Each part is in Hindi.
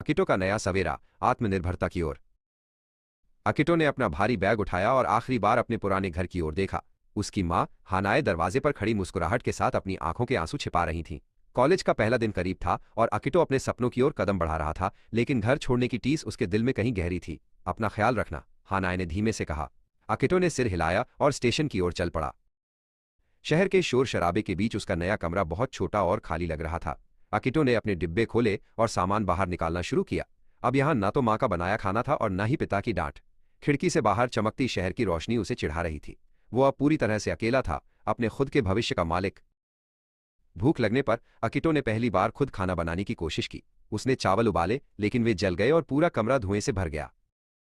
अकिटो का नया सवेरा, आत्मनिर्भरता की ओर। अकिटो ने अपना भारी बैग उठाया और आखिरी बार अपने पुराने घर की ओर देखा। उसकी माँ हानाए दरवाजे पर खड़ी मुस्कुराहट के साथ अपनी आंखों के आंसू छिपा रही थीं। कॉलेज का पहला दिन करीब था और अकिटो अपने सपनों की ओर कदम बढ़ा रहा था, लेकिन घर छोड़ने की टीस उसके दिल में कहीं गहरी थी। अपना ख्याल रखना, हानाए ने धीमे से कहा। अकिटो ने सिर हिलाया और स्टेशन की ओर चल पड़ा। शहर के शोर शराबे के बीच उसका नया कमरा बहुत छोटा और खाली लग रहा था। अकिटो ने अपने डिब्बे खोले और सामान बाहर निकालना शुरू किया। अब यहाँ न तो माँ का बनाया खाना था और न ही पिता की डांट। खिड़की से बाहर चमकती शहर की रोशनी उसे चिढ़ा रही थी। वो अब पूरी तरह से अकेला था, अपने खुद के भविष्य का मालिक। भूख लगने पर अकिटो ने पहली बार खुद खाना बनाने की कोशिश की। उसने चावल उबाले, लेकिन वे जल गए और पूरा कमरा धुएं से भर गया।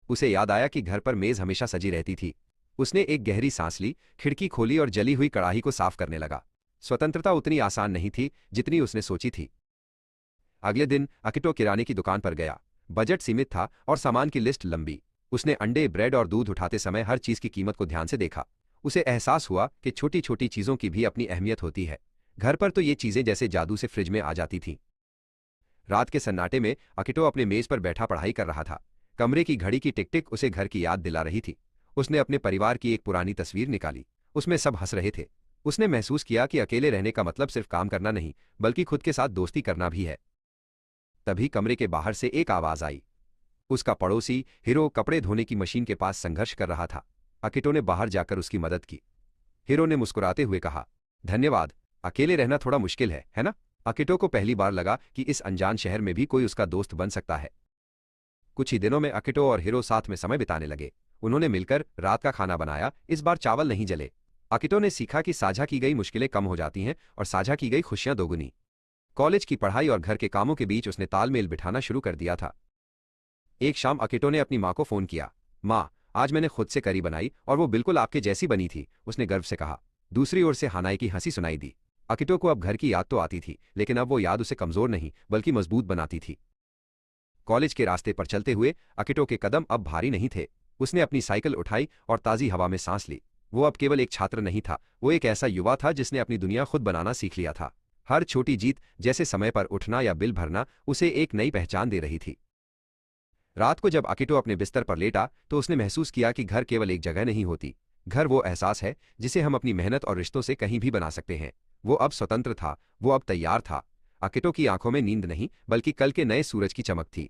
उसे याद आया कि घर पर मेज हमेशा सजी रहती थी। उसने एक गहरी सांस ली, खिड़की खोली और जली हुई कड़ाही को साफ करने लगा। स्वतंत्रता उतनी आसान नहीं थी जितनी उसने सोची थी। अगले दिन अकिटो किराने की दुकान पर गया। बजट सीमित था और सामान की लिस्ट लंबी। उसने अंडे, ब्रेड और दूध उठाते समय हर चीज की कीमत को ध्यान से देखा। उसे एहसास हुआ कि छोटी छोटी चीजों की भी अपनी अहमियत होती है। घर पर तो ये चीजें जैसे जादू से फ्रिज में आ जाती थीं। रात के सन्नाटे में अकिटो अपने मेज पर बैठा पढ़ाई कर रहा था। कमरे की घड़ी की टिक टिक उसे घर की याद दिला रही थी। उसने अपने परिवार की एक पुरानी तस्वीर निकाली। उसमें सब हंस रहे थे। उसने महसूस किया कि अकेले रहने का मतलब सिर्फ काम करना नहीं, बल्कि खुद के साथ दोस्ती करना भी है। तभी कमरे के बाहर से एक आवाज आई। उसका पड़ोसी हीरो कपड़े धोने की मशीन के पास संघर्ष कर रहा था। अकिटो ने बाहर जाकर उसकी मदद की। हीरो ने मुस्कुराते हुए कहा, धन्यवाद। अकेले रहना थोड़ा मुश्किल है ना? अकिटो को पहली बार लगा कि इस अनजान शहर में भी कोई उसका दोस्त बन सकता है। कुछ ही दिनों में अकिटो और हीरो साथ में समय बिताने लगे। उन्होंने मिलकर रात का खाना बनाया। इस बार चावल नहीं जले। अकिटो ने सीखा कि साझा की गई मुश्किलें कम हो जाती हैं और साझा की गई खुशियां दोगुनी। कॉलेज की पढ़ाई और घर के कामों के बीच उसने तालमेल बिठाना शुरू कर दिया था। एक शाम अकिटो ने अपनी माँ को फोन किया। माँ, आज मैंने खुद से करी बनाई और वो बिल्कुल आपके जैसी बनी थी, उसने गर्व से कहा। दूसरी ओर से हानाई की हंसी सुनाई दी। अकिटो को अब घर की याद तो आती थी, लेकिन अब वो याद उसे कमजोर नहीं बल्कि मजबूत बनाती थी। कॉलेज के रास्ते पर चलते हुए अकिटो के कदम अब भारी नहीं थे। उसने अपनी साइकिल उठाई और ताज़ी हवा में सांस ली। वो अब केवल एक छात्र नहीं था, वो एक ऐसा युवा था जिसने अपनी दुनिया खुद बनाना सीख लिया था। हर छोटी जीत, जैसे समय पर उठना या बिल भरना, उसे एक नई पहचान दे रही थी। रात को जब अकिटो अपने बिस्तर पर लेटा तो उसने महसूस किया कि घर केवल एक जगह नहीं होती। घर वो एहसास है जिसे हम अपनी मेहनत और रिश्तों से कहीं भी बना सकते हैं। वो अब स्वतंत्र था, वो अब तैयार था। अकिटो की आंखों में नींद नहीं, बल्कि कल के नए सूरज की चमक थी।